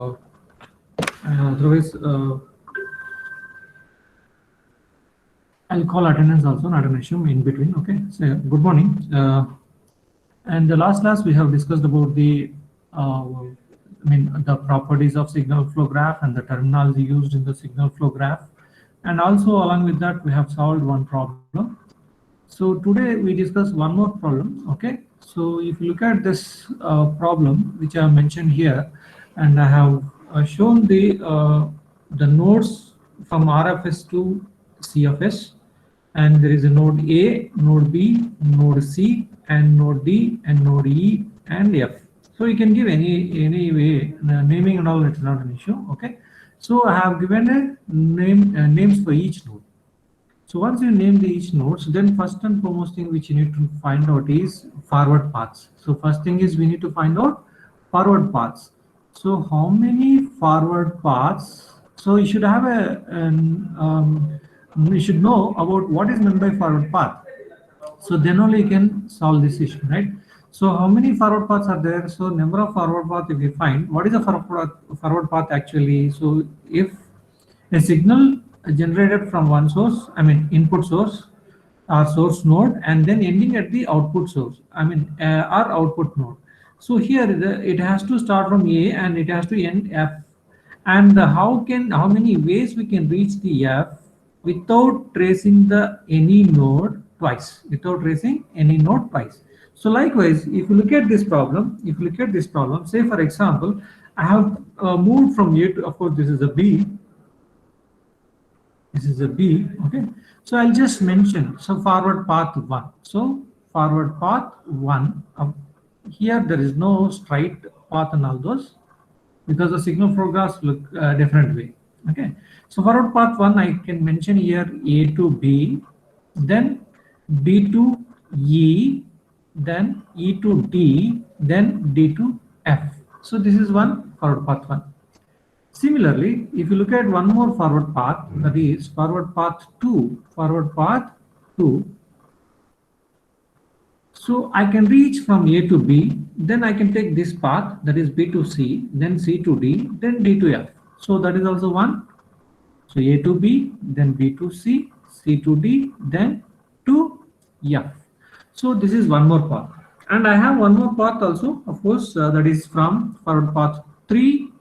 Otherwise, I'll call attendance also, not an issue in between. Okay. So good morning. And the last class we have discussed about the properties of signal flow graph and the terminology used in the signal flow graph. And also along with that, we have solved one problem. So today we discuss one more problem. Okay. So if you look at this problem, which I have mentioned here, and I have shown the nodes from RFS to CFS, and there is a node A, node B, node C, and node D, and node E, and F. So you can give any way naming and all. It's not an issue. Okay. So I have given a names for each node. So once you name each nodes, then first and foremost thing which you need to find out is forward paths. So first thing is we need to find out forward paths. So how many forward paths? So you should have you should know about what is meant by forward path. So then only you can solve this issue, right? So how many forward paths are there? So number of forward paths if you find, what is a forward path actually? So if a signal generated from one source, input source or source node, and then ending at the output source, our output node. So here it has to start from A and it has to end F. And how many ways we can reach the F without tracing the any node twice, So likewise, if you look at this problem, say for example, I have moved from A to, of course, this is a B, okay. So I'll just mention, so forward path 1. So forward path 1, here there is no straight path and all those, because the signal flow graphs look different way. Okay. So forward path 1, I can mention here A to B, then B to E, then E to D, then D to F. So this is one forward path 1. Similarly, if you look at one more forward path, that is forward path 2, so I can reach from A to B, then I can take this path, that is B to C, then C to D, then D to F. So that is also one. So A to B, then B to C, C to D, then to F. So this is one more path. And I have one more path also, of course, that is from forward path 3,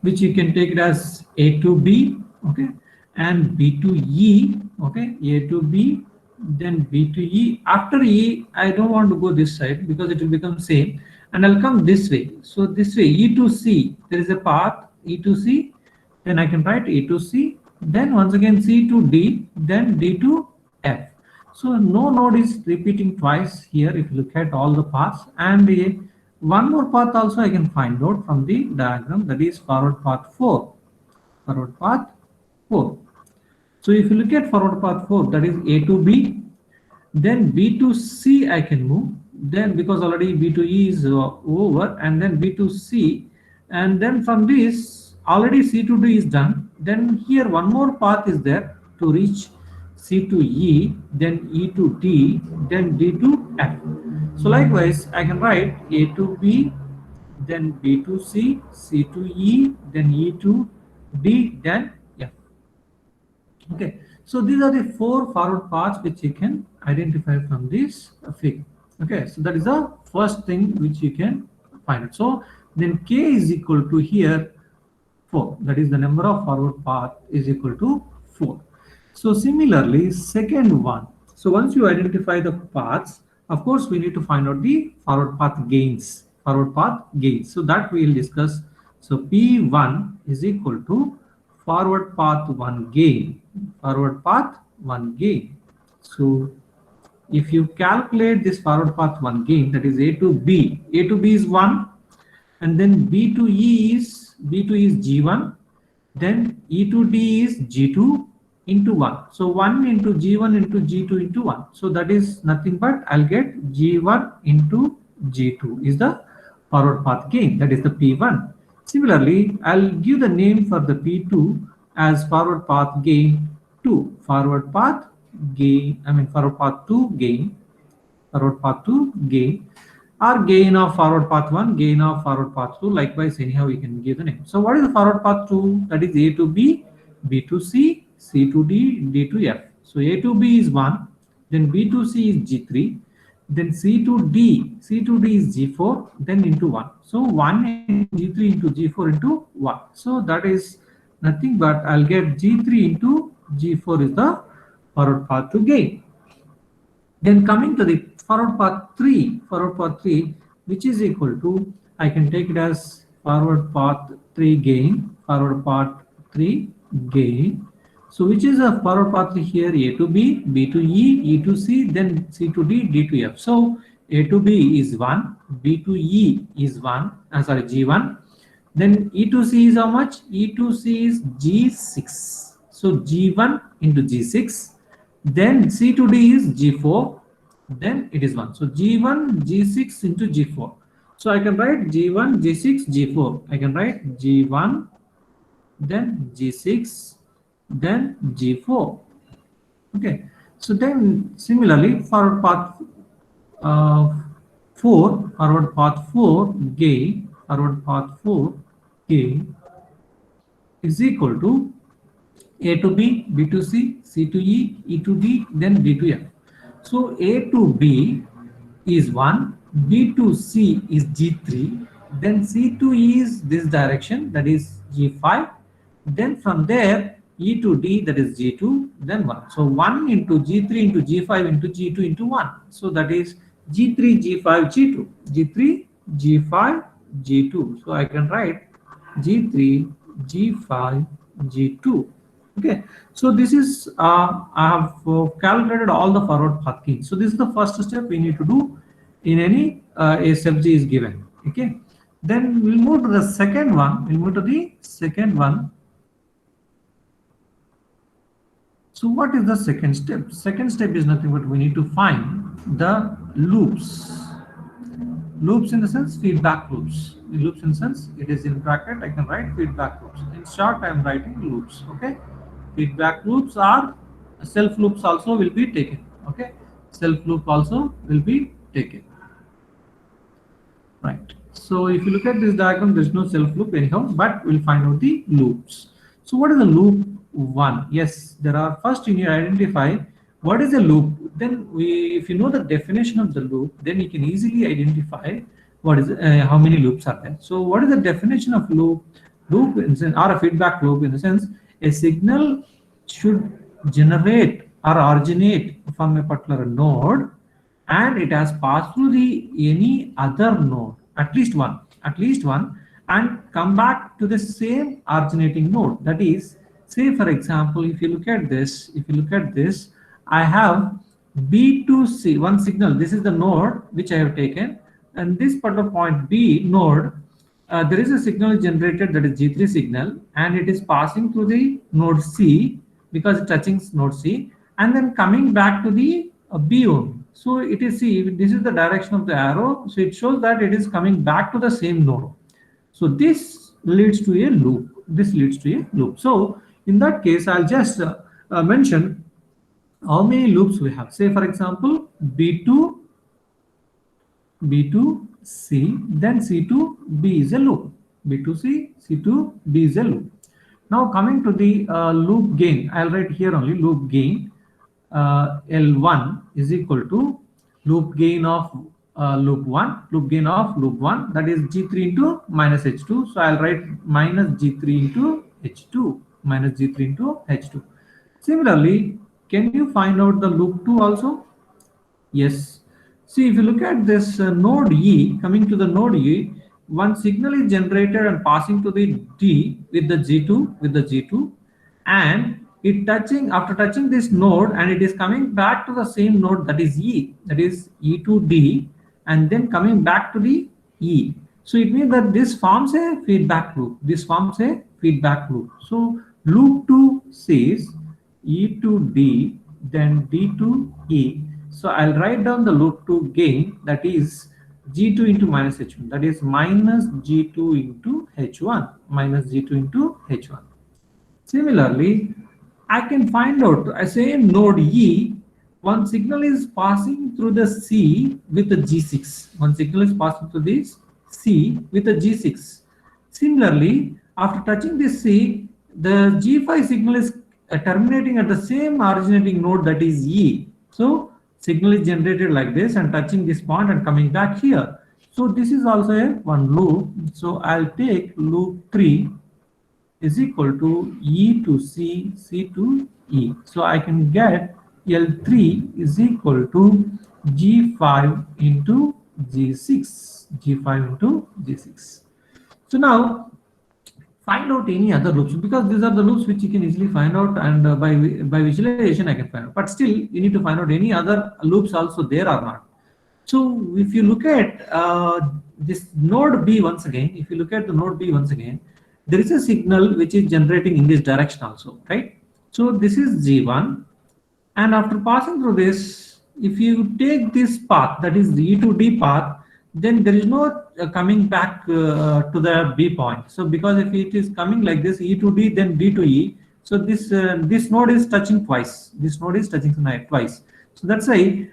which you can take it as A to B, okay, and B to E, okay, A to B, then B to E. After E, I don't want to go this side because it will become same, and I'll come this way. So this way, E to C, there is a path, E to C, then I can write E to C, then once again C to D, then D to F. So no node is repeating twice here if you look at all the paths, and one more path also I can find out from the diagram, that is forward path 4. So if you look at forward path 4, that is A to B, then B to C I can move, then because already B to E is over, and then B to C, and then from this already C to D is done, then here one more path is there to reach C to E, then E to D, then D to F. So likewise, I can write A to B, then B to C, C to E, then E to D, then F. Okay, so these are the 4 forward paths which you can identify from this figure. Okay, so that is the first thing which you can find it. So then K is equal to here 4. That is the number of forward path is equal to 4. So similarly, second one. So once you identify the paths, of course, we need to find out the forward path gains. So that we will discuss. So P1 is equal to forward path 1 gain. So if you calculate this forward path 1 gain, that is A to B is 1, and then B to E is G1, then E to D is G2 into 1. So 1 into G1 into G2 into 1. So that is nothing but I'll get G1 into G2 is the forward path gain, that is the P1. Similarly, I'll give the name for the P2 as forward path gain 2. Forward path 2 gain. or gain of forward path 1, gain of forward path 2. Likewise, anyhow we can give the name. So what is the forward path 2? That is A to B, B to C, C to D, D to F. So A to B is 1, then B to C is G3, then C to D, C to D is G4, then into 1. So 1 into G3 into G4 into 1. So that is nothing but I'll get G3 into G4 is the forward path to gain. Then coming to the forward path 3, which is equal to, I can take it as forward path 3 gain, forward path 3 gain. So which is a forward path here? A to B, B to E, E to C, then C to D, D to F. So A to B is 1, B to E is 1, sorry, G1. Then E to C is how much? E to C is G6. So G1 into G6. Then C to D is G4. Then it is 1. So G1, G6 into G4. So I can write G1, G6, G4. I can write G1, then G6, then G4. Okay. So then similarly, forward path 4, forward path 4 gain, forward path 4 gain is equal to A to B, B to C, C to E, E to D, then D to F. So A to B is 1, B to C is G3, then C to E is this direction, that is G5, then from there E to D, that is G2, then 1. So 1 into G3 into G5 into G2 into 1. So that is G3, G5, G2, G3, G5, G2. So I can write G3, G5, G2. Okay, so this is I have calculated all the forward path gains. So this is the first step we need to do in any SFG is given. Okay, then we'll move to the second one. We'll move to the second one. So what is the second step? Second step is nothing but we need to find the loops. Loops in the sense feedback loops. Loops in the sense it is in bracket. I can write feedback loops. In short, I am writing loops. Okay. Feedback loops are self loops also will be taken. Okay, self loop also will be taken. Right. So if you look at this diagram, there is no self loop anyhow, but we'll find out the loops. So what is the loop 1? Yes, there are. First you need to identify what is a loop. Then if you know the definition of the loop, then you can easily identify what is how many loops are there. So what is the definition of loop? Loop in sense, or a feedback loop in the sense a signal should generate or originate from a particular node and it has passed through the any other node, at least one, and come back to the same originating node. That is, say for example, if you look at this, I have B to C, one signal. This is the node which I have taken, and this particular point B node, there is a signal generated, that is G3 signal, and it is passing through the node C because it's touching node C, and then coming back to the B only. So it is, see, this is the direction of the arrow, so it shows that it is coming back to the same node. So this leads to a loop. So in that case, I'll just mention how many loops we have. Say for example, B to C, then C to B is a loop. B to C, C to B is a loop. Now coming to the loop gain, I'll write here only loop gain. L1 is equal to loop gain of loop 1, that is G3 into minus H2. So I'll write minus G3 into H2, minus G3 into H2. Similarly, can you find out the loop 2 also? Yes. See, if you look at this node E, coming to the node E, one signal is generated and passing to the D with the G2, and it touching, after touching this node, and it is coming back to the same node, that is E, that is E to D, and then coming back to the E. So it means that this forms a feedback loop. So loop 2 says E to D, then D to E. So I'll write down the loop 2 gain, that is G2 into minus H1, that is minus G2 into H1, Similarly, I can find out, I say node E, one signal is passing through the C with the G6. One signal is passing through this C with the G6. Similarly, after touching this C, the G5 signal is terminating at the same originating node, that is E. So signal is generated like this and touching this point and coming back here. So this is also a one loop. So I'll take loop 3 is equal to E to C, C to E. So I can get L3 is equal to G5 into G6, G5 into G6. So now find out any other loops, because these are the loops which you can easily find out, and by visualization I can find out. But still you need to find out any other loops also there or not. So if you look at this node B once again, if you look at the node B once again, there is a signal which is generating in this direction also, right? So this is G1, and after passing through this, if you take this path, that is the E to D path, then there is no coming back to the B point. So because if it is coming like this, E to D, then D to E, so this node is touching twice. This node is touching twice. So that's why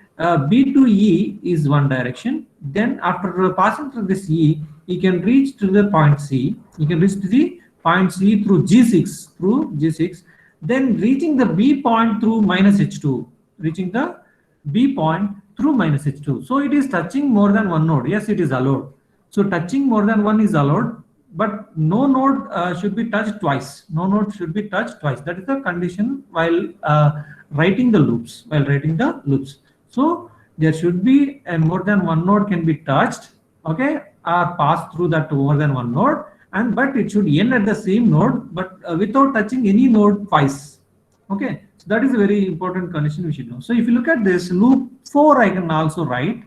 B to E is one direction. Then after passing through this E, you can reach to the point C. You can reach to the point C through G6, then reaching the B point through minus H2, reaching the B point through minus H2. So it is touching more than one node. Yes, it is allowed. So touching more than one is allowed, but no node should be touched twice. No node should be touched twice. That is the condition while writing the loops. So there should be more than one node can be touched, okay, or pass through that more than one node, but it should end at the same node, but without touching any node twice. Okay, so that is a very important condition we should know. So if you look at this loop 4, I can also write.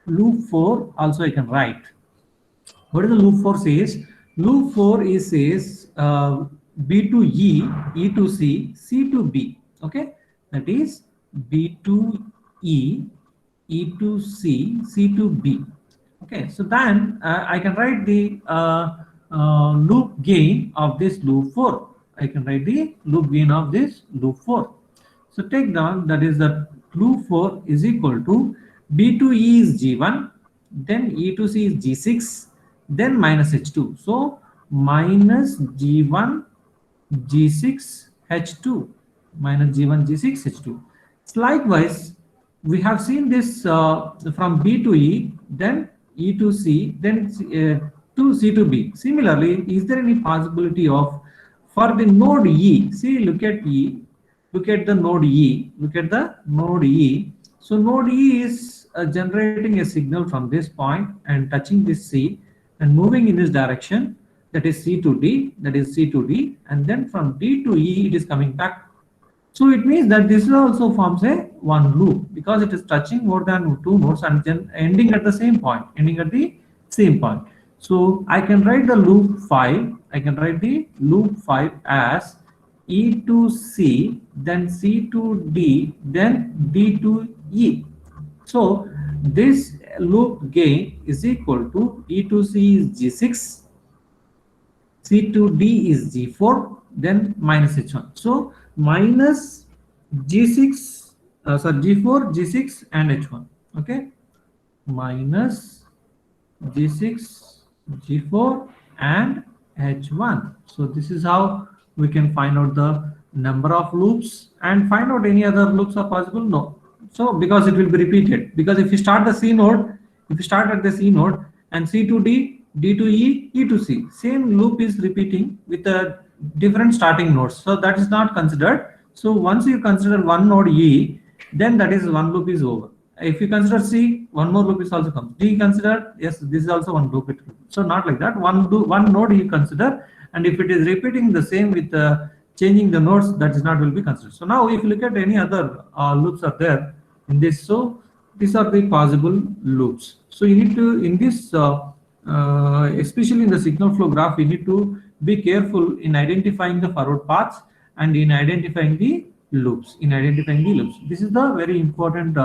Loop 4 also I can write. What is the loop 4 says? Loop 4 is says B to E, E to C, C to B. Okay, that is B to E, E to C, C to B. Okay, so then I can write the loop gain of this loop 4. I can write the loop gain of this loop 4. So take down, that is the loop 4 is equal to B to E is G1, then E to C is G6, then minus H2. So minus G1 G6 H2, minus G1 G6 H2. So likewise, we have seen this from B to E, then E to C, then to C to B. Similarly, is there any possibility of for the node E? See, look at E, look at the node E, look at the node E. So node E is generating a signal from this point and touching this C and moving in this direction, that is C to D, that is C to D, and then from D to E it is coming back. So it means that this also forms a one loop because it is touching more than two nodes and then ending at the same point, So I can write the loop 5, I can write the loop 5 as E to C, then C to D, then D to E. So this loop gain is equal to E to C is G6, C to D is G4, then minus H1. So minus G6, G4, G6 and H1. Okay, minus G6, G4 and H1. So this is how we can find out the number of loops and find out any other loops are possible. No, so because it will be repeated, because if you start the C node, if you start at the C node and C to D, D to E, E to C, same loop is repeating with a different starting nodes, so that is not considered. So once you consider one node E, then that is one loop is over. If you consider C, one more loop is also comes. D considered, yes, this is also one loop. So not like that. One node you consider, and if it is repeating the same with changing the nodes, that is not will be considered. So now if you look at any other loops are there in this, so these are the possible loops. So you need to in this especially in the signal flow graph, you need to be careful in identifying the forward paths and in identifying the loops. This is the very important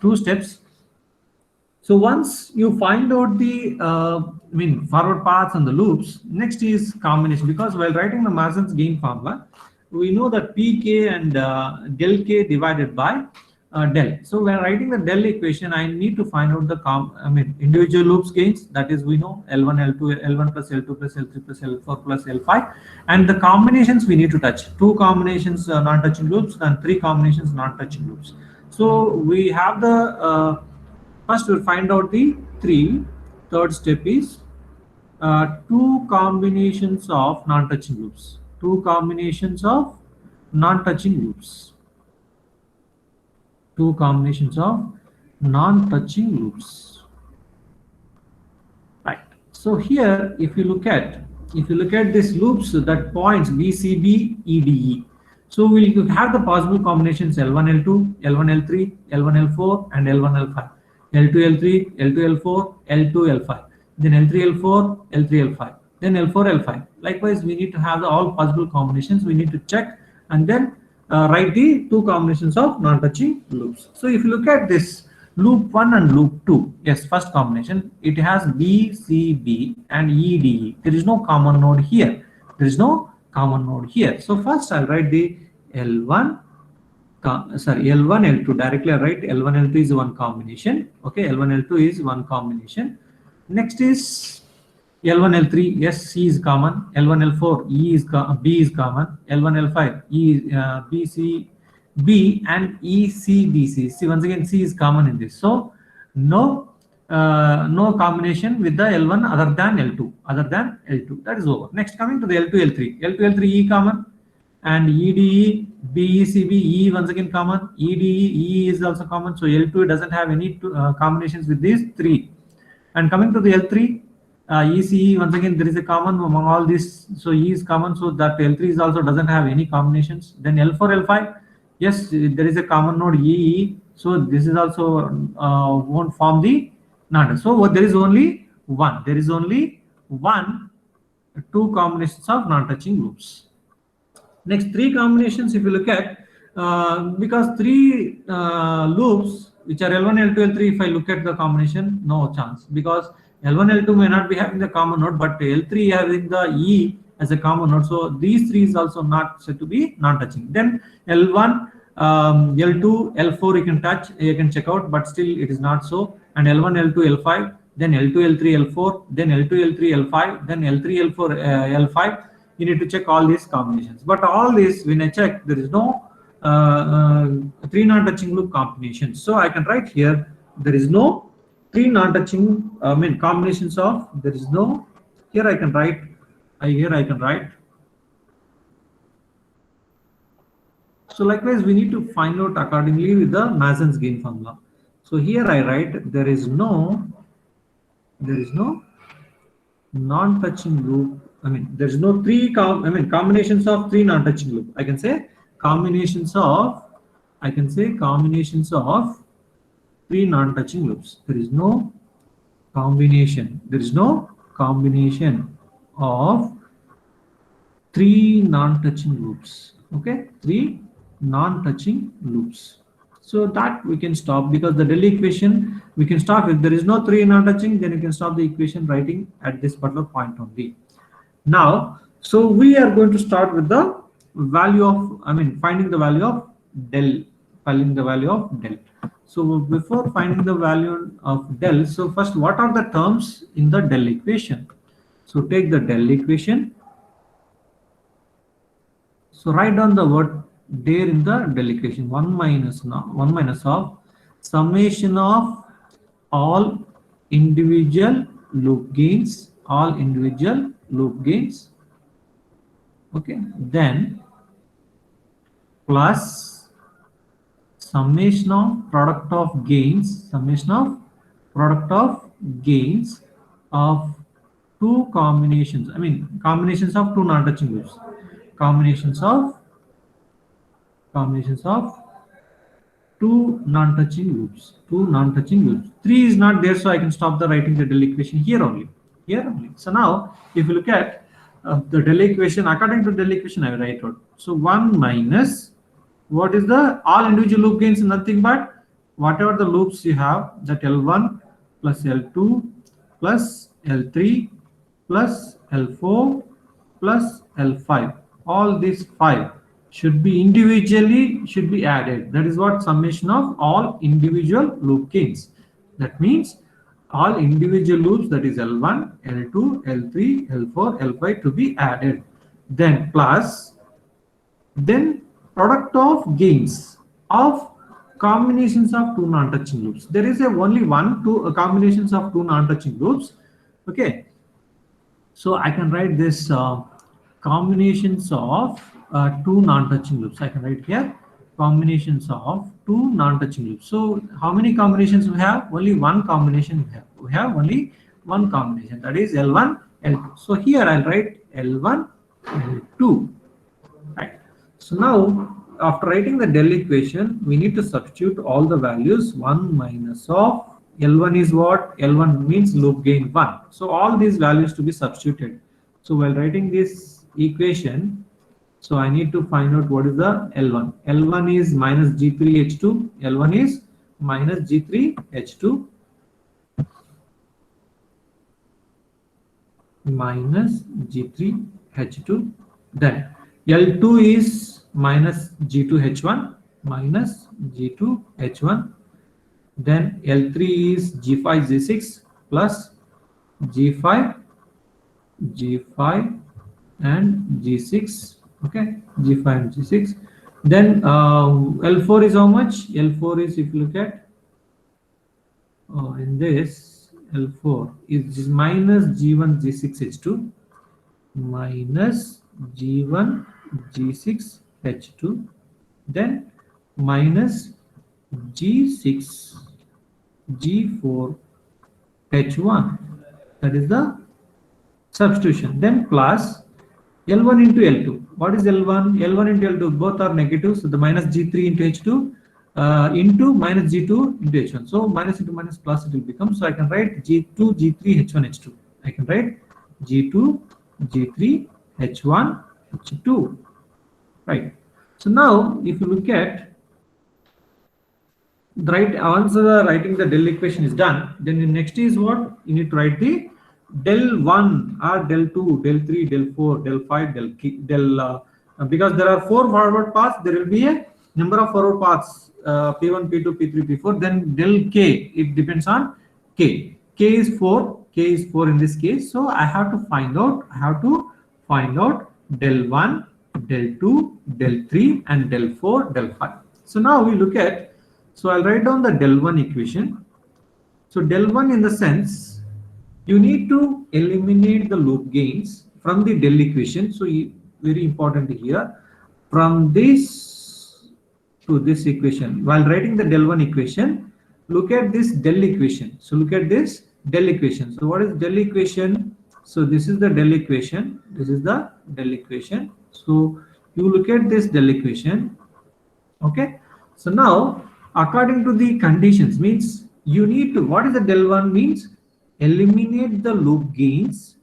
two steps. So once you find out the forward paths and the loops, next is combination, because while writing the Mason's gain formula, we know that pk and del k divided by del. So when writing the del equation, I need to find out the individual loops gains. That is, we know L1, L2, L1 plus L2 plus L3 plus L4 plus L5, and the combinations we need to touch. Two combinations non-touching loops and three combinations non-touching loops. So we have the first we'll find out the three. Third step is two combinations of non-touching loops. Two combinations of non-touching loops. Two combinations of non-touching loops. Right. So here, if you look at these loops that points BCB, EDE. So we'll have the possible combinations L1, L2, L1, L3, L1, L4, and L1, L5. L2, L3, L2, L4, L2, L5. Then L3, L4, L3, L5. Then L4, L5. Likewise, we need to have the all possible combinations. We need to check and then write the two combinations of non-touching loops. So if you look at this loop 1 and loop 2, yes, first combination, it has BCB and EDE. There is no common node here. There is no common node here. So first I'll write the L1, L1, L2. Directly I write L1, L2 is one combination. Okay, L1, L2 is one combination. Next is L1, L3, yes, C is common. L1, L4, B is common. L1, L5, B, C, B, and E, C, B, C. See, once again, C is common in this. So, no combination with the L1 other than L2. That is over. Next, coming to the L2, L3. L2, L3, E common. And EDE, BE, CB, E once again common. EDE, E is also common. So, L2 doesn't have any combinations with these three. And coming to the L3, ECE, once again there is a common among all these, so E is common, so that L3 is also doesn't have any combinations. Then L4, L5, yes, there is a common node EE, so this is also won't form the non. So there is only one. There is only two combinations of non-touching loops. Next, three combinations. If you look at because three loops which are L1, L2, L3, if I look at the combination, no chance, because L1, L2 may not be having the common node, but L3 having the E as a common node. So these three is also not said to be non-touching. Then L1, L2, L4 you can check out, but still it is not so. And L1, L2, L5, then L2, L3, L4, then L2, L3, L5, then L3, L4, L5. You need to check all these combinations. But all this, when I check, there is no three non-touching loop combinations. So I can write here, there is no three non-touching combinations of, there is no, here I can write, so likewise we need to find out accordingly with the Mason's gain formula. So here I write, there is no non-touching loop, there is no combinations of three non-touching loop. I can say combinations of three non-touching loops. There is no combination of three non-touching loops. Okay, three non-touching loops. So that we can stop, because the Delhi equation we can stop. If there is no three non-touching, then you can stop the equation writing at this particular point only. Now, so we are going to start with the value of, finding the value of del. So before finding the value of del, so first, what are the terms in the del equation? So take the del equation. So write down the word there in the del equation. 1 minus of summation of all individual loop gains. Okay, then plus summation of product of gains of two combinations, combinations of two non-touching loops, combinations of two non-touching loops. Three is not there, so I can stop the writing the del equation here only. So now if you look at the del equation, according to del equation I will write out. So 1 minus, what is the all individual loop gains? Nothing but whatever the loops you have, that L1 plus L2 plus L3 plus L4 plus L5, all these 5 should be individually should be added. That is what summation of all individual loop gains. That means all individual loops, that is L1, L2, L3, L4, L5 to be added. Then plus, then product of gains of combinations of two non-touching loops. There is only two combinations of two non-touching loops. Okay, so I can write this combinations of two non-touching loops. I can write here combinations of two non-touching loops. So how many combinations we have? Only one combination we have. We have only one combination, that is L1, L2. So here I'll write L1, L2. Right. So now after writing the del equation, we need to substitute all the values. 1 minus of L1 is what? L1 means loop gain 1. So all these values to be substituted. So while writing this equation, so I need to find out what is the L1. L1 is minus G3H2. L1 is minus G3H2 minus G3H2. Then L2 is minus G2H1 minus G2H1. Then L3 is G5 G6 plus G5 and G6. Okay, G5 and G6. Then L4 is how much? L4 is, if you look at in this, L4 is minus G1 G6H2 minus G1 G6H2, then minus G6 G4 H1. That is the substitution. Then plus L1 into L2. What is L1? L1 into L2, both are negative. So the minus G3 into H2 into minus G2 into H1. So minus into minus plus it will become. So I can write G2 G3 H1 H2. I can write G2 G3 H1 H2. Right. So now if you look at the once the writing the del equation is done, then the next is what? You need to write the del 1 or del 2, del 3, del 4, del 5, del because there are 4 forward paths, there will be a number of forward paths, P1, P2, P3, P4. Then del k, it depends on k. K is 4. K is 4 in this case. So I have to find out. Del 1, del 2, del 3, and del 4, del 5. So now we look at. So I'll write down the del 1 equation. So del 1 in the sense, you need to eliminate the loop gains from the del equation. So very important here, from this to this equation. While writing the del 1 equation, look at this del equation. So look at this del equation. So what is del equation? So this is the del equation. This is the del equation. So you look at this del equation. Okay. So now according to the conditions, means you need to, what is the del 1 means? Eliminate the loop gains,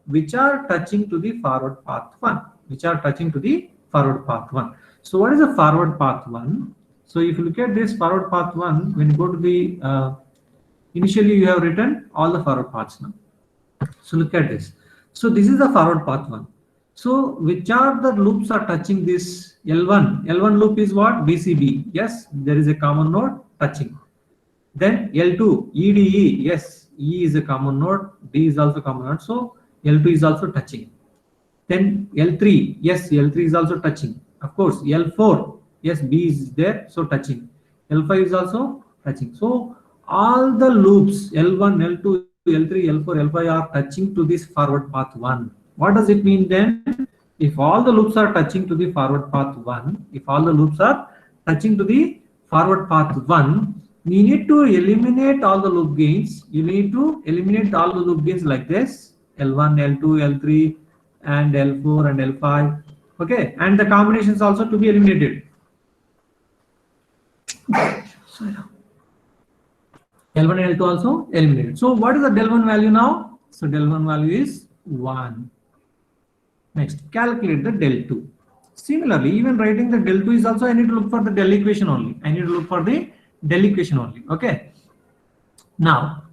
which are touching to the forward path 1, So what is the forward path 1? So if you look at this forward path 1, when you go to the initially you have written all the forward paths now. So look at this. So this is the forward path 1. So which are the loops are touching this L1? L1 loop is what? BCB. Yes, there is a common node touching. Then L2, EDE. Yes, E is a common node. D is also common node. So L2 is also touching. Then L3. Yes, L3 is also touching. Of course, L4. Yes, B is there. So touching. L5 is also touching. So all the loops L1, L2, L3, L4, L5 are touching to this forward path 1. What does it mean then? If all the loops are touching to the forward path 1, we need to eliminate all the loop gains. You need to eliminate all the loop gains like this: L1, L2, L3, and L4 and L5. Okay, and the combinations also to be eliminated. L1 and L2 also eliminated. So what is the del 1 value now? So del 1 value is 1. Next, calculate the del 2. Similarly, even writing the del 2 is also, I need to look for the del equation only. Okay. Now,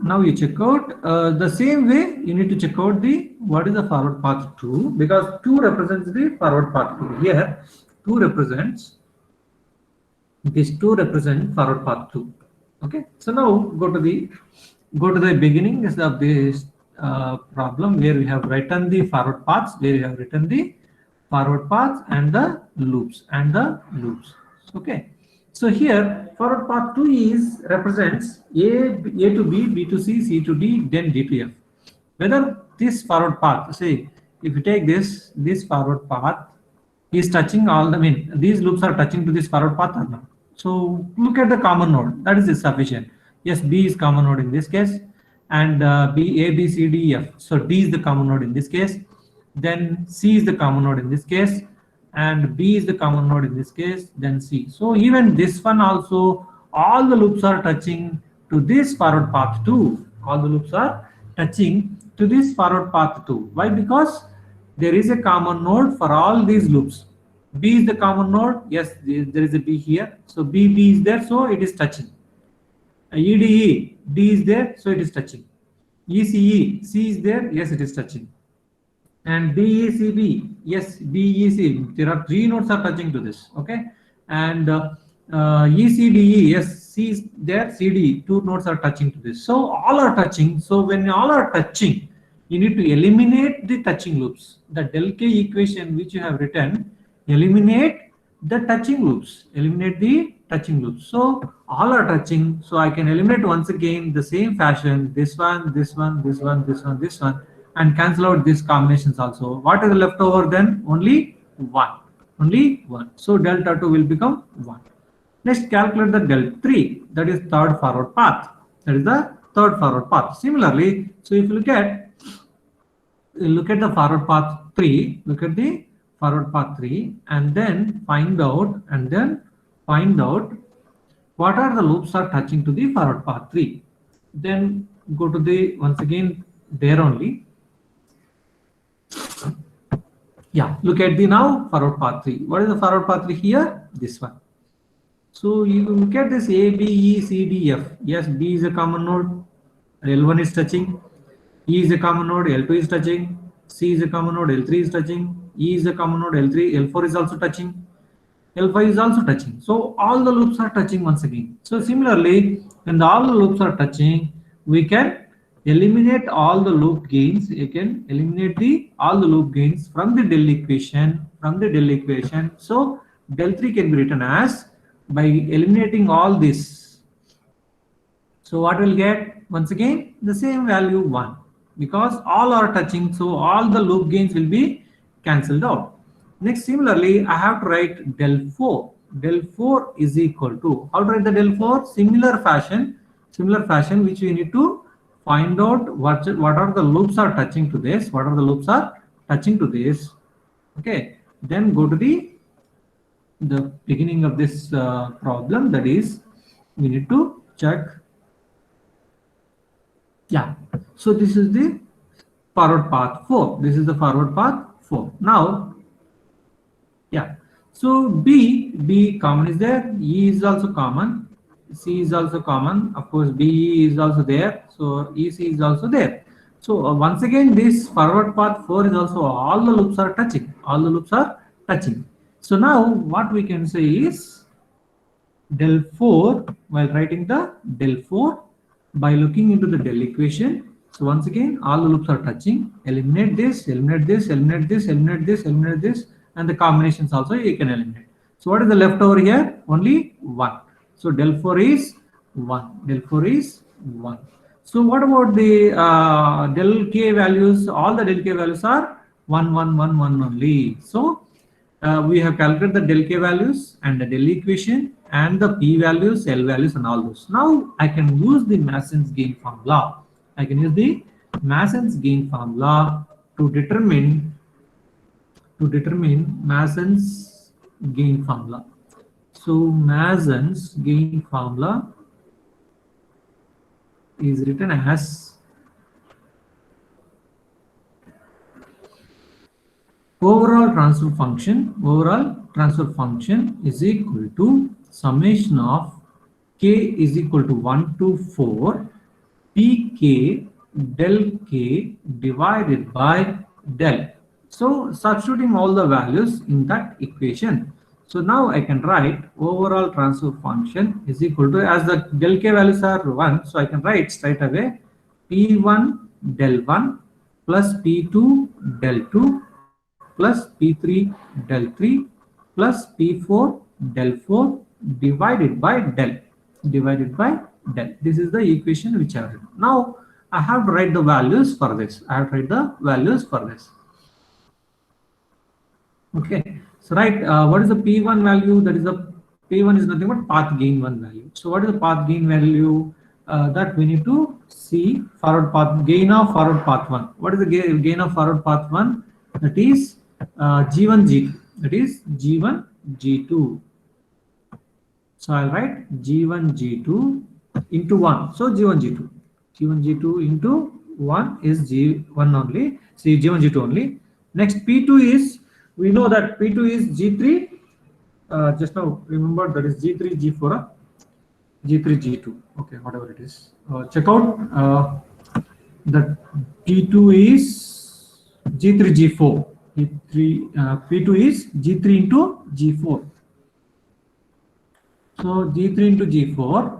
now you check out the same way. You need to check out the what is the forward path 2, because 2 represents the forward path 2. Here 2 represents, these 2 represent forward path 2. Okay, so now go to the beginning of this problem, where we have written the forward paths, where we have written the forward paths and the loops Okay, so here forward path 2 is represents A to B, B to C, C to D, then D to F. Whether this forward path, say if you take this forward path is touching all the, I mean these loops are touching to this forward path or not. So look at the common node, that is sufficient. Yes, B is common node in this case, and B, A, B, C, D, F. So D is the common node in this case, then C is the common node in this case, and B is the common node in this case, then C. So even this one also, all the loops are touching to this forward path 2. All the loops are touching to this forward path 2. Why? Because there is a common node for all these loops. B is the common node. Yes, there is a B here. So B is there, so it is touching. EDE, D is there, so it is touching. ECE, C is there, yes, it is touching. And DECB, yes, DEC, there are 3 nodes are touching to this. Okay, and ECDE, yes, C is there, CD, 2 nodes are touching to this. So all are touching. So when all are touching, you need to eliminate the touching loops. The del K equation which you have written, eliminate the touching loops. Eliminate the touching loops. So all are touching. So I can eliminate once again the same fashion. This one, this one, this one, this one, this one, and cancel out these combinations also. What is left over then? Only 1. Only 1. So delta 2 will become 1. Next, calculate the del 3. That is third forward path. That is the third forward path. Similarly, so if you look at the forward path 3, look at the forward path 3, and then find out what are the loops are touching to the forward path 3. Then go to the, once again there only. Yeah, look at the now forward path 3. What is the forward path 3 here? This one. So you look at this A, B, E, C, D, F. Yes, B is a common node. L1 is touching. E is a common node. L2 is touching. C is a common node. L3 is touching. E is a common node. L3, L4 is also touching. L5 is also touching. So all the loops are touching once again. So similarly, when all the loops are touching, we can eliminate all the loop gains. You can eliminate all the loop gains from the del equation. So del 3 can be written as, by eliminating all this. So what we'll get? Once again the same value 1, because all are touching. So all the loop gains will be cancelled out. Next, similarly, I have to write del 4. Del 4 is equal to, how to write the del 4? Similar fashion, which we need to find out what are the loops are touching to this. What are the loops are touching to this? Okay, then go to the beginning of this problem. That is, we need to check. Yeah, so this is the forward path 4. This is the forward path 4. Now, yeah, so B common is there, E is also common, C is also common, of course BE is also there, so EC is also there. So once again this forward path 4 is also, all the loops are touching. So now what we can say is del 4, while writing the del 4, by looking into the del equation. So once again all the loops are touching. Eliminate this, eliminate this, eliminate this, eliminate this, eliminate this, and the combinations also you can eliminate. So what is the left over here? Only 1. So del 4 is 1. Del 4 is 1. So what about the del K values? All the del K values are 1, 1, 1, 1 only. So we have calculated the del K values and the del equation and the P values, L values, and all those. Now I can use the Mason's gain formula. I can use the Mason's gain formula to determine Mason's gain formula. So Mason's gain formula is written as overall transfer function is equal to summation of K is equal to 1 to 4 pk del k divided by del. So substituting all the values in that equation. So now I can write overall transfer function is equal to, as the del k values are 1, so I can write straight away p1 del 1 plus p2 del 2 plus p3 del 3 plus p4 del 4 divided by del. This is the equation which I have written. Now I have to write the values for this. I have to write the values for this. Okay, so right, what is the p1 value? That is the p1 is nothing but path gain 1 value. So what is the path gain value? That we need to see forward path gain of forward path 1. What is the gain of forward path 1? That is g1 g2. That is g1 g2. So I'll write g1 g2 into 1. So g1 g2. g1 g2 into 1 is g1 only. See, g1 g2 only. Next p2 is, we know that p2 is g3. Just now remember that is g3 g4, g3 g2. Okay, whatever it is. Check out that p2 is g3 g4. p2 is g3 into g4. So g3 into g4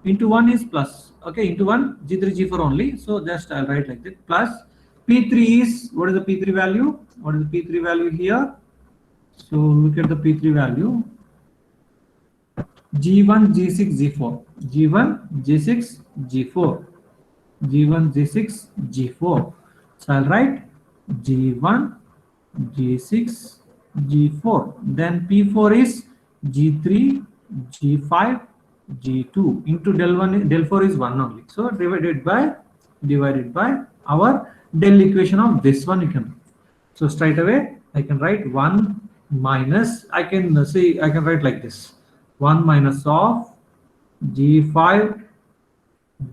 into 1 is plus. Okay, into 1 g3 g4 only. So just I'll write like that. Plus p3 is, what is the p3 value? What is the p3 value here? So look at the p3 value. g1 g6 g4. g1 g6 g4. g1 g6 g4. So I'll write g1 g6 g4. Then p4 is g3 g5 g2 into del 4 is 1 only. So divided by our del equation of this one you can. So straight away I can write 1 minus, I can write like this, 1 minus of g5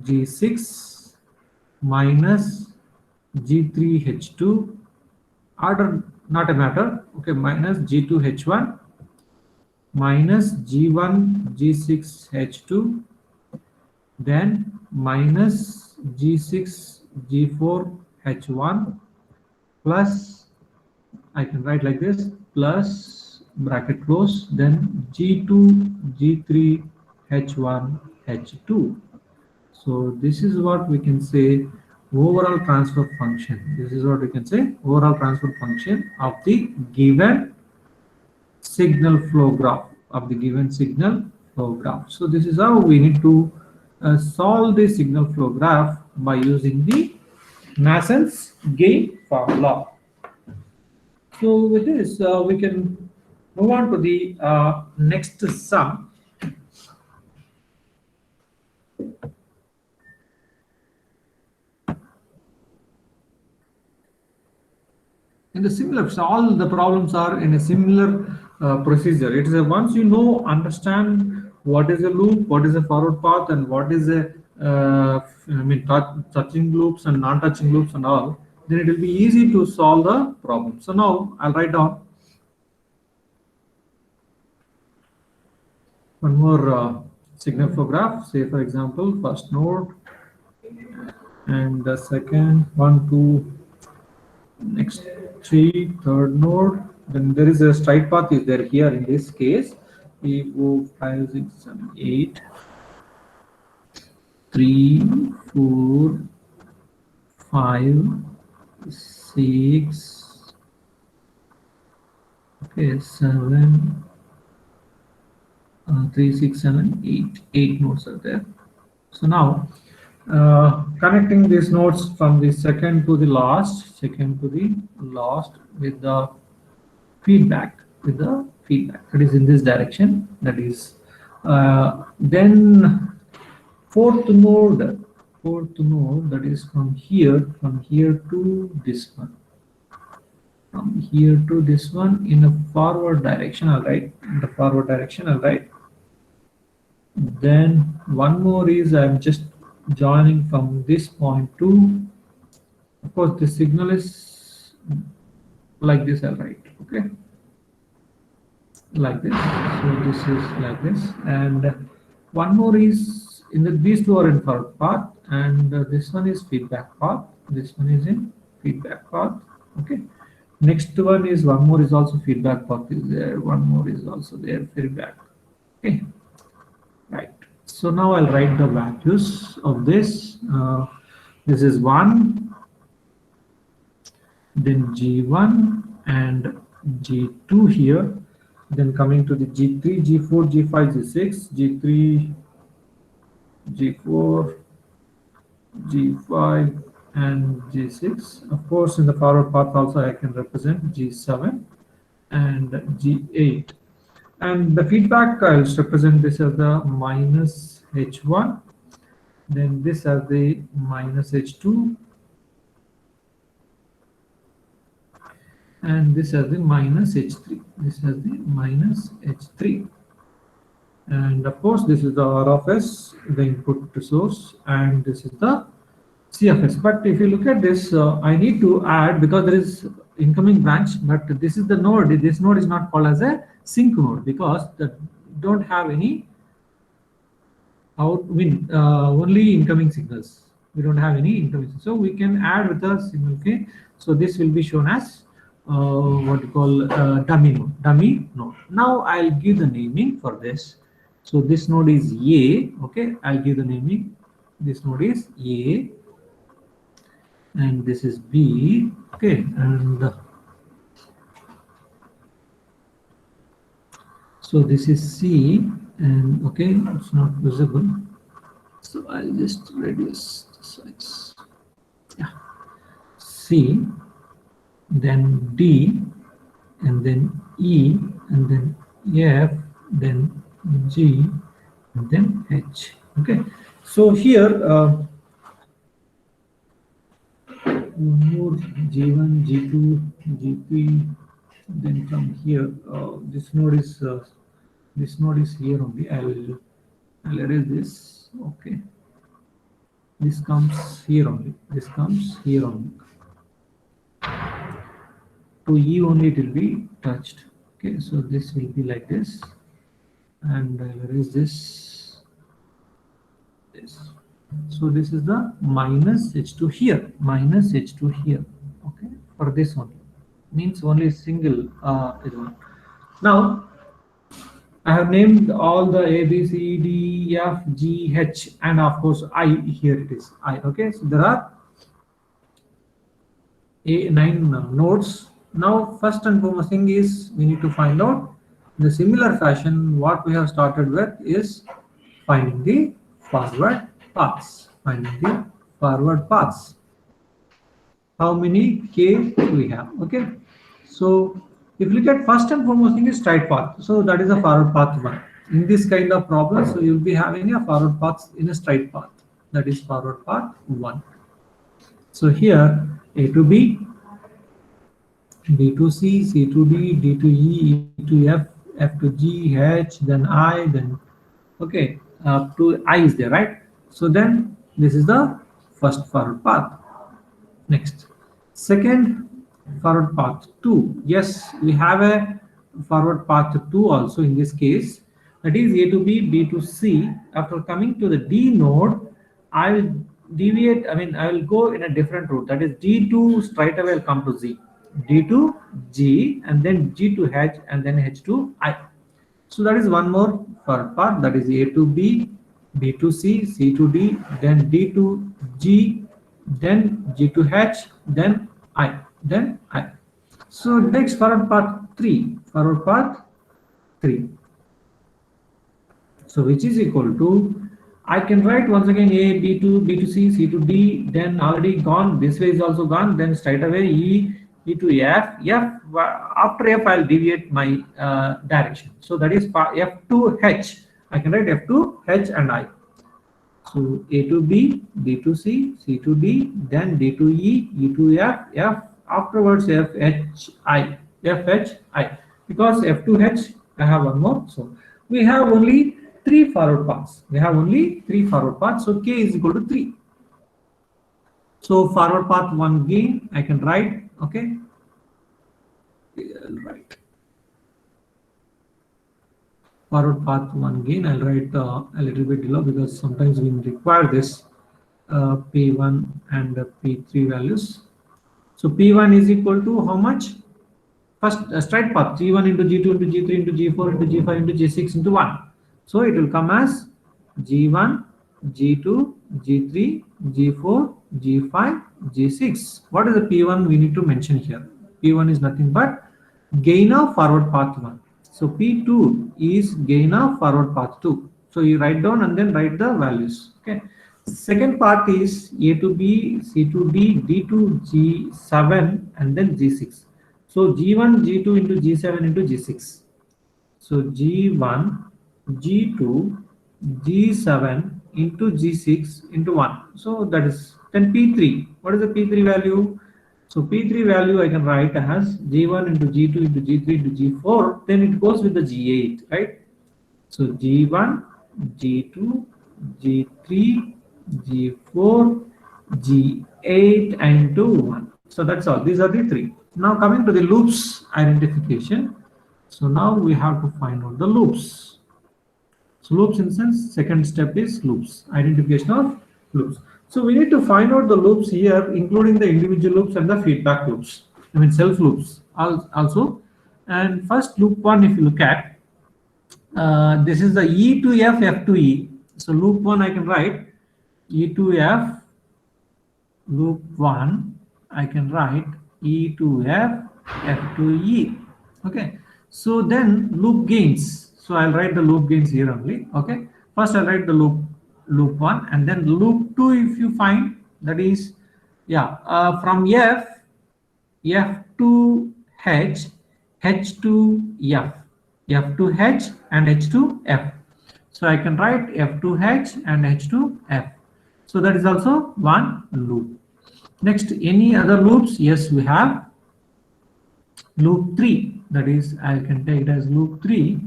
g6 minus g3h2, order not a matter, okay, minus g2h1 minus g1 g6h2, then minus g6 g4h1 plus, I can write like this, plus bracket close, then g2 g3h1 h2. So this is what we can say overall transfer function. This is what we can say overall transfer function of the given signal flow graph, So this is how we need to solve the signal flow graph by using the Mason's gain formula. So with this, we can move on to the next sum. In the similar, so all the problems are in a similar procedure. It is a, once you know, understand what is a loop, what is a forward path, and what is a touching loops and non-touching loops and all, then it will be easy to solve the problem. So now I'll write down one more signal flow graph. Say for example, first node and the second 1, 2, next 3, third node. Then there is a straight path is there here in this case. We go 5, 6, 7, 8, 3, 4, 5, 6, okay, 7, 3, 6, 7, 8 nodes are there. So now connecting these nodes from the second to the last with the feedback, that is in this direction, that is then fourth node, that is from here to this one, in a forward direction. I'll write in the forward direction. Then one more is I'm just joining from this point to, of course the signal is like this I'll write, okay, like this. So this is like this, and one more is in the, these two are in forward path, and this one is feedback path. This one is in feedback path. Okay. Next one is one more is also feedback path is there. One more is also there feedback. Okay. Right. So now I'll write the values of this. This is 1, then G1 and G2 here. Then coming to the G3, G4, G5, G6, G3, G4, G5, and G6. Of course, in the forward path also I can represent G7 and G8. And the feedback, I'll represent this as the minus H1, then this as the minus H2, and this as the minus H3. This has the minus H3. And of course, this is the R of S, the input to source, and this is the C of S. But if you look at this, I need to add, because there is incoming branch, but this is the node. This node is not called as a sync node because the don't have any only incoming signals. We don't have any incoming, so we can add with a signal K. So this will be shown as what you call dummy node. Now I'll give the naming for this. So this node is A. Okay, I'll give the naming. This node is A, and this is B. Okay, and so this is C, and okay, it's not visible. So I'll just reduce the size. Yeah, C, then D, and then E, and then F, then G, and then H. Okay, so here one more G1, G2, G3. Then from here, this node is here only. I'll erase this. Okay, this comes here only. This comes here only. To E only it will be touched. Okay, so this will be like this, and I'll erase this. So this is the minus H2 here, minus H2 here. Okay, for this one means only single is one. Now I have named all the A, B, C, D, F, G, H, and of course I. Here it is I. Okay, so there are 9 nodes. Now first and foremost thing is we need to find out in the similar fashion what we have started with is finding the forward paths. Finding the forward paths. How many K we have? Okay, so if you look at first and foremost thing is straight path. So that is a forward path 1. In this kind of problem, so you'll be having a forward path in a straight path. That is forward path 1. So here A to B, B to C, C to D, D to E, E to F, F to G, H, then I, then okay, up to I is there, right? So then this is the first forward path. Next, second forward path 2. Yes, we have a forward path 2 also in this case. That is A to B, B to C. After coming to the D node, I will deviate. I mean, I will go in a different route. That is D to straight away will come to Z, D to G, and then G to H, and then H to I. So that is one more forward path. That is A to B, B to C, C to D, then D to G, then G to H, then I, then I. So next forward path 3, forward path 3. So which is equal to, I can write once again A, B to C, C to D, then already gone, this way is also gone, then straight away E to F, after F I'll deviate my direction. So that is F to H, I can write F to H and I. So A to B, B to C, C to D, then D to E, E to F, F, afterwards F, H, I, F, H, I. Because F to H, I have one more. So we have only 3 forward paths. We have only 3 forward paths. So K is equal to 3. So forward path 1 gain, I can write, okay. I'll write forward path 1 gain. I'll write a little bit below because sometimes we require this P1 and P3 values. So P1 is equal to how much? First straight path G1 into G2 into G3 into G4 into G5 into G6 into 1. So it will come as G1, G2, G3, G4, G5, G6. What is the P1 we need to mention here? P1 is nothing but gain of forward path 1. So P2 is gain of forward path 2. So you write down and then write the values. Okay. Second part is A to B, C to D, D to G7 and then G6. So G1, G2 into G7 into G6. So G1, G2, G7 into G6 into 1. So that is then P3. What is the P3 value? So P3 value I can write as G1 into G2 into G3 into G4. Then it goes with the G8, right? So G1, G2, G3, G4, G8 and 2, 1. So that's all. These are the three. Now coming to the loops identification. So now we have to find out the loops. So loops in sense, second step is loops, identification of loops. So we need to find out the loops here, including the individual loops and the feedback loops. I mean self loops also. And first loop one, if you look at, this is the E to F, F to E. So loop one I can write E to F, loop one I can write E to F, F to E. Okay. So then loop gains. So I'll write the loop gains here only. Okay. First I'll write the loop one and then loop two if you find, that is from F to H, H to F, F to H and H to F. So I can write F to H and H to F. So that is also one loop. Next, any other loops? Yes, we have loop 3. That is, I can take it as loop 3,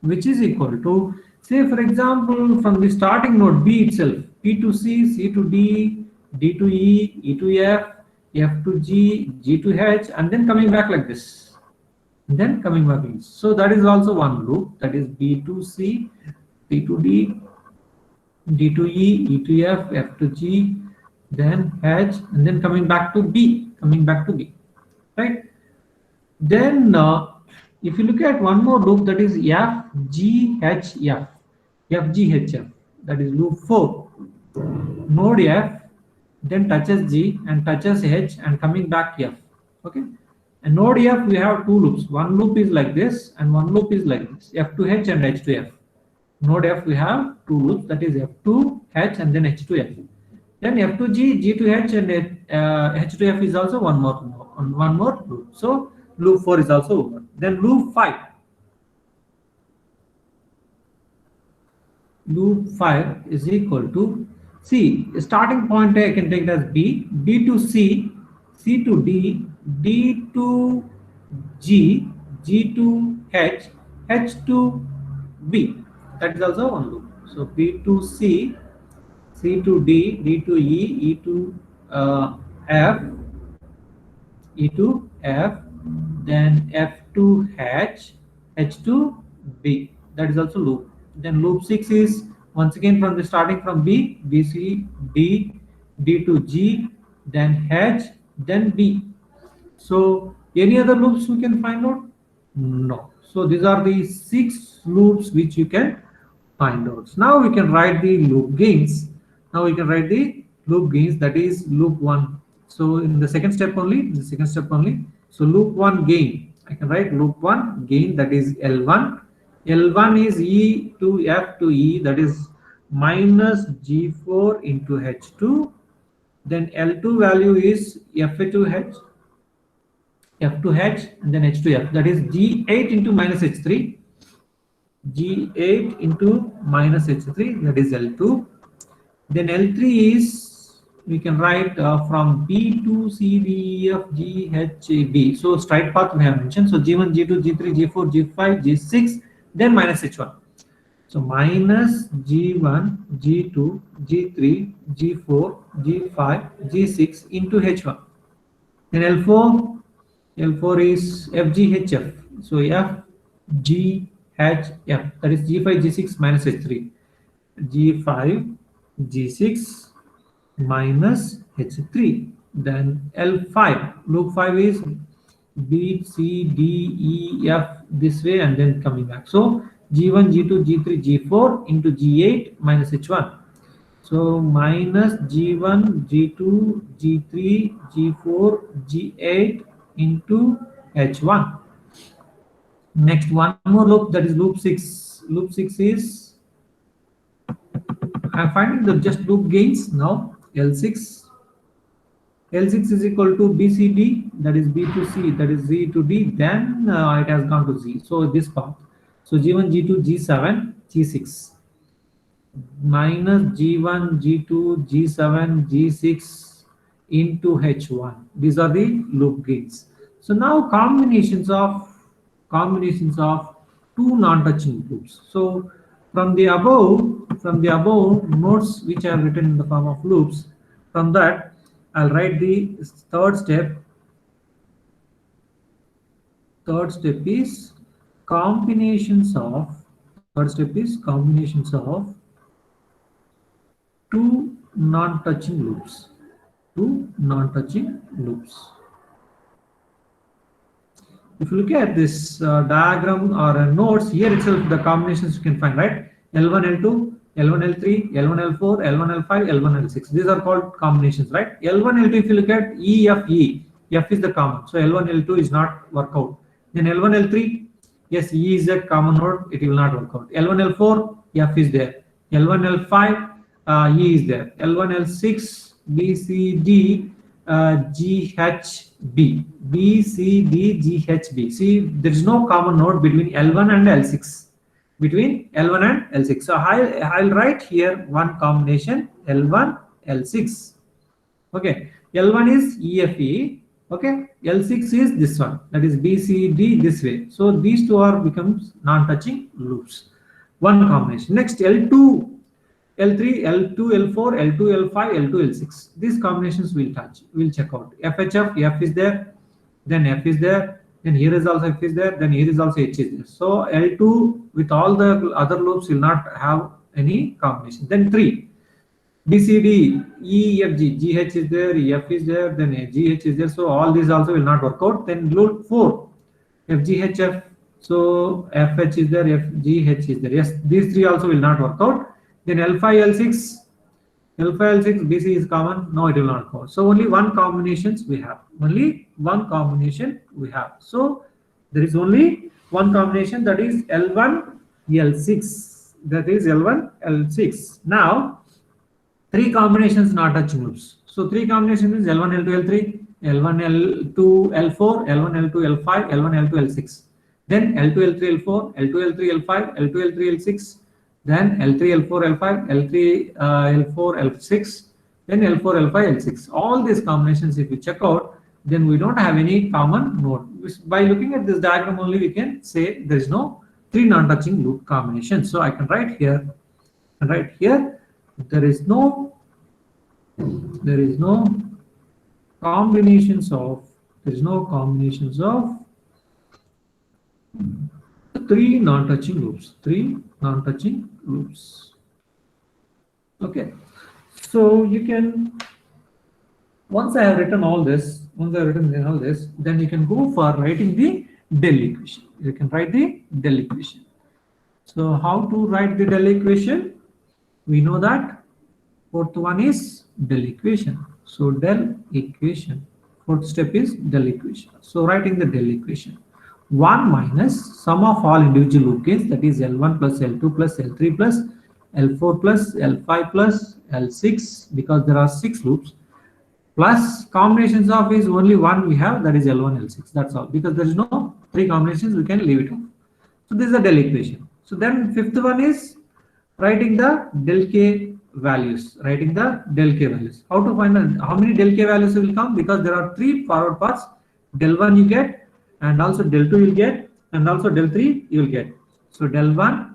which is equal to, say for example, from the starting node B itself, P to C, C to D, D to E, E to F, F to G, G to H, and then coming back like this. And then coming back like this. So that is also one loop. That is B to C, P to D, D to E, E to F, F to G, then H, and then coming back to B, right? Then if you look at one more loop, that is F G H F, F G H F, that is loop 4. Node F then touches G and touches H and coming back F. Okay. And node F we have two loops. One loop is like this and one loop is like this, F to H and H to F. Node F we have two loops, that is F to H and then H to F. Then F to G, G to H and H to F is also one more loop. So loop 4 is also over. Then loop 5. Loop 5 is equal to, see, starting point I can take it as B, B to C, C to D, D to G, G to H, H to B. That is also one loop. So B to C, C to D, D to E, E to F, E to F, then F to H, H to B. That is also loop. Then loop 6 is once again from the starting from B, B, C, D, D to G, then H, then B. So any other loops we can find out? No. So these are the 6 loops which you can find out. So now we can write the loop gains. That is loop 1. So in the second step only, so loop 1 gain, I can write loop 1 gain, that is L1. L1 is E to F to E, that is minus G4 into H2. Then L2 value is F to H, and then H to F, that is G8 into minus H3. G8 into minus H3, that is L2. Then L3 is, we can write from B to C, D, E, F, G, H, B. So straight path we have mentioned. So G1, G2, G3, G4, G5, G6, then minus H1. So minus G1, G2, G3, G4, G5, G6 into H1. Then L4, L4 is FGHF. So FGHF, that is G5 G6 minus H3. G5 G6 minus H3. Then L5, loop 5 is B, C, D, E, F this way and then coming back. So G1, G2, G3, G4 into G8 minus H1. So minus G1, G2, G3, G4, G8 into H1. Next, one more loop, that is loop 6. Loop 6 is, I'm finding the just loop gains now. L6. L6 is equal to BCD, that is B to C, that is Z to D, then it has gone to Z. So this path. So G1, G2, G7, G6. Minus G1, G2, G7, G6 into H1. These are the loop gains. So now combinations of two non-touching loops. So from the above notes which I have written in the form of loops, from that I'll write the third step. Third step is combinations of two non-touching loops. If you look at this diagram or nodes, here itself the combinations you can find, right? L1, L2, L1, L3, L1, L4, L1, L5, L1, L6. These are called combinations, right? L1, L2, if you look at E, F, E, F is the common. So L1, L2 is not work out. Then L1, L3, yes, E is a common node, it will not work out. L1, L4, F is there. L1, L5, E is there. L1, L6, B, C, D, G, H, B. B, C, D, G, H, B. See, there is no common node between L1 and L6. Between L1 and L6. So I'll write here one combination L1, L6. Okay. L1 is EFE. Okay. L6 is this one. That is B, C, D this way. So these two are becomes non-touching loops. One combination. Next L2. L3, L2, L4, L2, L5, L2, L6. These combinations we'll check out. FHF, F is there, then F is there, then here is also F is there, then here is also H is there. So L2 with all the other loops will not have any combination. Then 3, BCD, E, F, G, GH is there, F is there, then GH is there. So all these also will not work out. Then loop 4, FGHF. So FH is there, FGH is there. Yes, these three also will not work out. Then L5, L6, BC is common. No, it will not go. So only one combinations we have. So there is only one combination, that is L1, L6. Now, three combinations not touching loops. So three combinations is L1, L2, L3, L1, L2, L4, L1, L2, L5, L1, L2, L6. Then L2, L3, L4, L2, L3, L5, L2, L3, L6. Then L3, L4, L5, L3, L4, L6, then L4, L5, L6. All these combinations, if you check out, then we don't have any common node. By looking at this diagram only, we can say there is no three non-touching loop combinations. So I can write here, there is no combinations of three non-touching loops. Okay, so you can, once I have written all this, then you can go for writing the Dell equation. You can write the Dell equation. So how to write the Dell equation? We know that fourth one is Dell equation. So Dell equation, fourth step is Dell equation. So writing the Dell equation. 1 minus sum of all individual loop gains, that is L1 plus L2 plus L3 plus L4 plus L5 plus L6, because there are 6 loops, plus combinations of is only one we have, that is L1, L6. That's all, because there is no three combinations, we can leave it off. So this is the Dell equation. So then fifth one is writing the del K values. How to find how many del K values will come? Because there are 3 forward paths. Del 1 you get, and also del 2 you will get, and also del 3 you will get. So del 1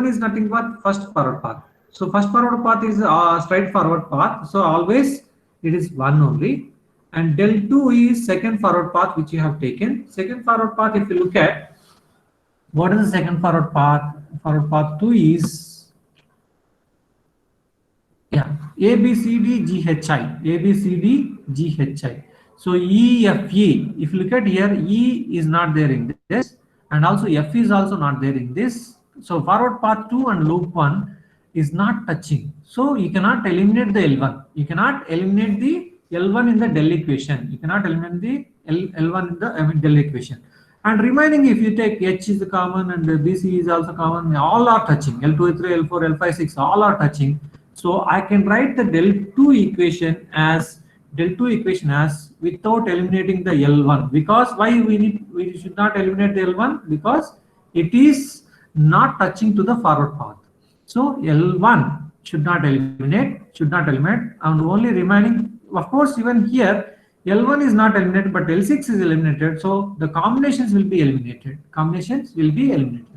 is nothing but first forward path. So first forward path is a straight forward path. So always it is 1 only. and del 2 is second forward path which you have taken. Second forward path, if you look at what is the second forward path? Forward path 2 is, yeah, A B C D G H I, A B C D G H I. So E F E, if you look at here, E is not there in this, and also F is also not there in this. So forward path 2 and loop 1 is not touching. So you cannot eliminate the L1. You cannot eliminate the L1 in the del equation. You cannot eliminate the L1 in the del equation. And remaining, if you take H is the common and BC is also common, all are touching. L2, L3, L4, L5, 6, all are touching. So I can write the del 2 equation as without eliminating the L1. Because why we should not eliminate the L1? Because it is not touching to the forward path. So L1 should not eliminate, and only remaining, of course, even here L1 is not eliminated, but L6 is eliminated. So the combinations will be eliminated.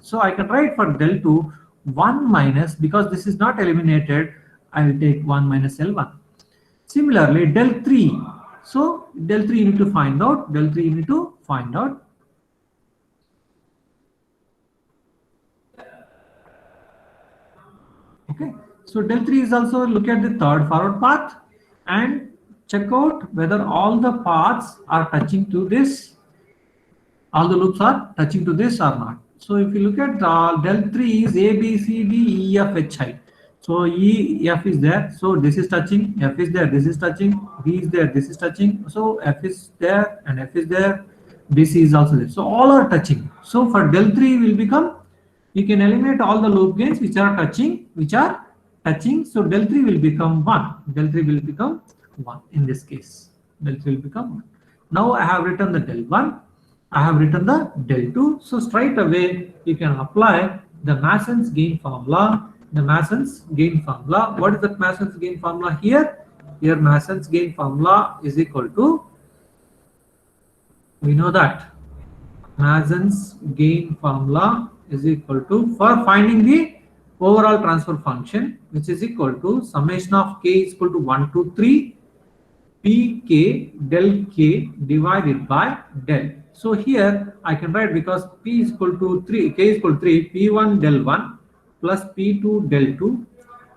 So I can write for del 2 1 minus, because this is not eliminated, I will take 1 minus L1. Similarly, del 3. So del 3 you need to find out. Okay. So del 3 is also look at the third forward path and check out whether all the paths are touching to this, all the loops are touching to this or not. So if you look at del 3 is A, B, C, D, E, F, H, I. So E, F is there. So this is touching. F is there. This is touching. B is there. This is touching. So F is there and F is there. BC is also there. So all are touching. So for del 3 will become, you can eliminate all the loop gains which are touching. So del 3 will become 1. Del 3 will become 1 in this case. Del 3 will become 1. Now I have written the del 1. I have written the del 2. So straight away you can apply the Mason's gain formula. What is the Mason's gain formula here? Here Mason's gain formula is equal to, we know that Mason's gain formula is equal to, for finding the overall transfer function, which is equal to summation of k is equal to 1 to 3 pk del k divided by del. So here I can write, because p is equal to 3, k is equal to 3, p1 del 1 plus p2 del 2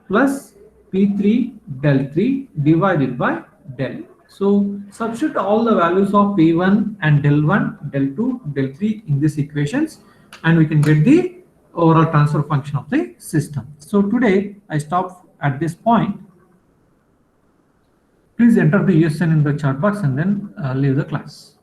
plus p3 del 3 divided by del. So substitute all the values of p1 and del 1, del 2, del 3 in these equations, and we can get the overall transfer function of the system. So today I stop at this point. Please enter the USN in the chat box and then leave the class.